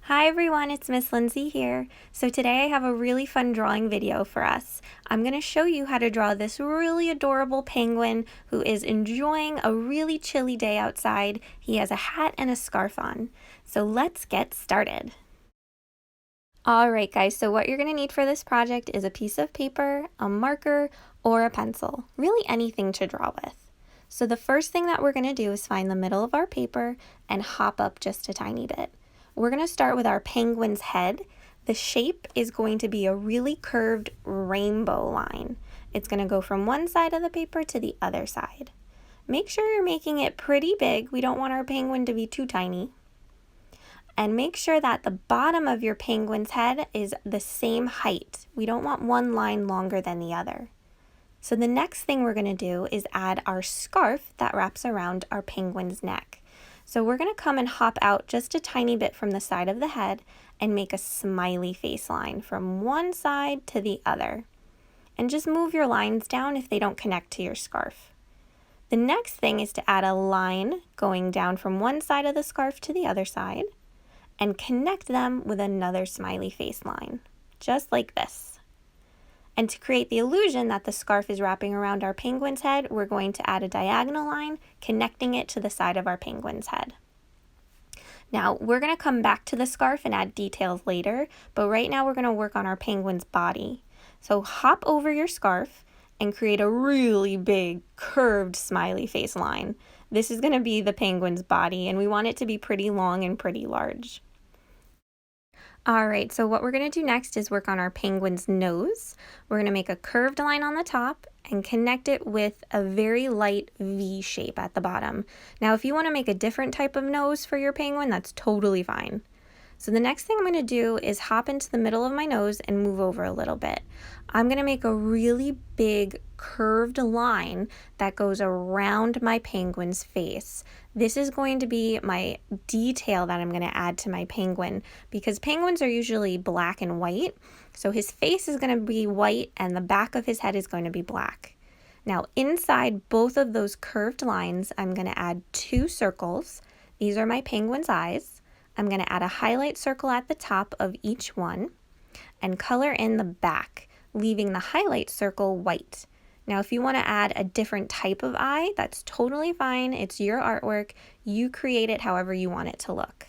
Hi everyone, it's Miss Lindsay here. So today I have a really fun drawing video for us. I'm going to show you how to draw this really adorable penguin who is enjoying a really chilly day outside. He has a hat and a scarf on. So let's get started. Alright guys, so what you're going to need for this project is a piece of paper, a marker, or a pencil. Really anything to draw with. So the first thing that we're going to do is find the middle of our paper and hop up just a tiny bit. We're going to start with our penguin's head. The shape is going to be a really curved rainbow line. It's going to go from one side of the paper to the other side. Make sure you're making it pretty big. We don't want our penguin to be too tiny. And make sure that the bottom of your penguin's head is the same height. We don't want one line longer than the other. So the next thing we're going to do is add our scarf that wraps around our penguin's neck. So we're going to come and hop out just a tiny bit from the side of the head and make a smiley face line from one side to the other. And just move your lines down if they don't connect to your scarf. The next thing is to add a line going down from one side of the scarf to the other side and connect them with another smiley face line, just like this. And to create the illusion that the scarf is wrapping around our penguin's head, we're going to add a diagonal line connecting it to the side of our penguin's head. Now, we're going to come back to the scarf and add details later, but right now we're going to work on our penguin's body. So hop over your scarf and create a really big curved smiley face line. This is going to be the penguin's body, and we want it to be pretty long and pretty large. Alright, so what we're going to do next is work on our penguin's nose. We're going to make a curved line on the top and connect it with a very light V shape at the bottom. Now, if you want to make a different type of nose for your penguin, that's totally fine. So the next thing I'm going to do is hop into the middle of my nose and move over a little bit. I'm going to make a really big curved line that goes around my penguin's face. This is going to be my detail that I'm going to add to my penguin because penguins are usually black and white. So his face is going to be white and the back of his head is going to be black. Now inside both of those curved lines, I'm going to add two circles. These are my penguin's eyes. I'm going to add a highlight circle at the top of each one and color in the back, leaving the highlight circle white. Now, if you want to add a different type of eye, that's totally fine. It's your artwork. You create it however you want it to look.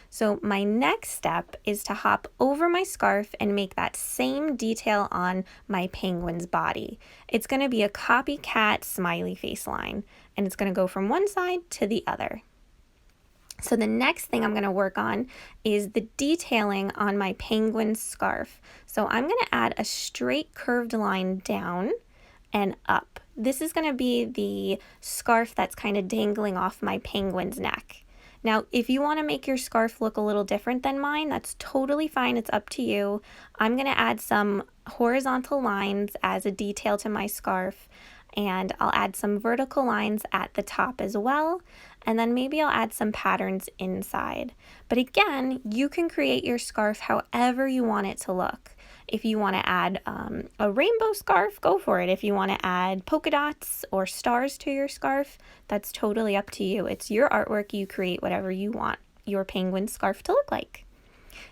So my next step is to hop over my scarf and make that same detail on my penguin's body. It's going to be a copycat smiley face line, and it's going to go from one side to the other. So the next thing I'm going to work on is the detailing on my penguin's scarf. So I'm going to add a straight curved line down and up. This is going to be the scarf that's kind of dangling off my penguin's neck. Now, if you want to make your scarf look a little different than mine, that's totally fine. It's up to you. I'm going to add some horizontal lines as a detail to my scarf, and I'll add some vertical lines at the top as well, and then maybe I'll add some patterns inside. But again, you can create your scarf however you want it to look. If you want to add a rainbow scarf, go for it. If you want to add polka dots or stars to your scarf, that's totally up to you. It's your artwork. You create whatever you want your penguin scarf to look like.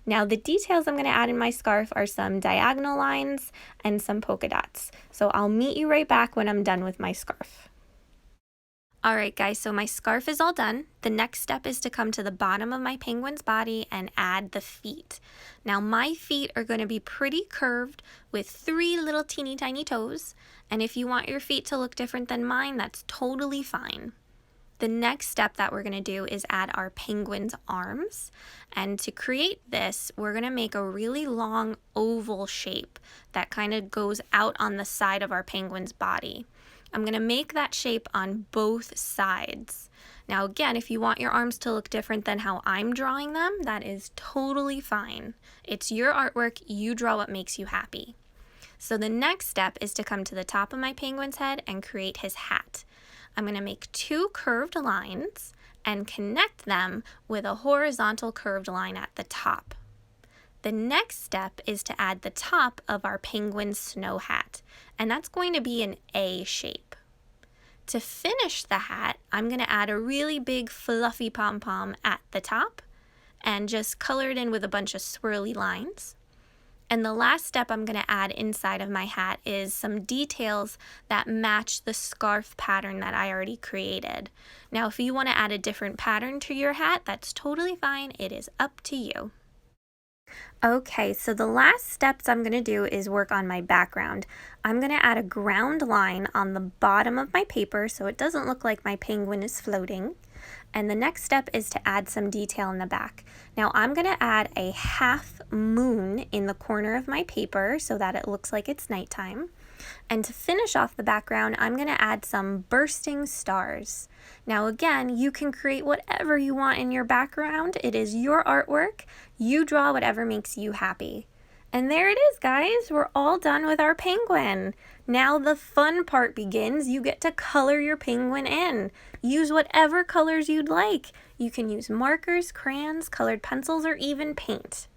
Now the details I'm going to add in my scarf are some diagonal lines and some polka dots. So I'll meet you right back when I'm done with my scarf. Alright guys, so my scarf is all done. The next step is to come to the bottom of my penguin's body and add the feet. Now my feet are going to be pretty curved with 3 little teeny tiny toes. And if you want your feet to look different than mine, that's totally fine. The next step that we're going to do is add our penguin's arms. And to create this, we're going to make a really long oval shape that kind of goes out on the side of our penguin's body. I'm going to make that shape on both sides. Now again, if you want your arms to look different than how I'm drawing them, that is totally fine. It's your artwork, you draw what makes you happy. So the next step is to come to the top of my penguin's head and create his hat. I'm going to make 2 curved lines and connect them with a horizontal curved line at the top. The next step is to add the top of our penguin's snow hat, and that's going to be an A shape. To finish the hat, I'm going to add a really big fluffy pom-pom at the top and just color it in with a bunch of swirly lines. And the last step I'm going to add inside of my hat is some details that match the scarf pattern that I already created. Now, if you want to add a different pattern to your hat, that's totally fine. It is up to you. Okay, so the last steps I'm going to do is work on my background. I'm going to add a ground line on the bottom of my paper so it doesn't look like my penguin is floating. And the next step is to add some detail in the back. Now I'm going to add a half moon in the corner of my paper so that it looks like it's nighttime. And to finish off the background, I'm going to add some bursting stars. Now again, you can create whatever you want in your background. It is your artwork. You draw whatever makes you happy. And there it is, guys. We're all done with our penguin. Now the fun part begins. You get to color your penguin in. Use whatever colors you'd like. You can use markers, crayons, colored pencils, or even paint.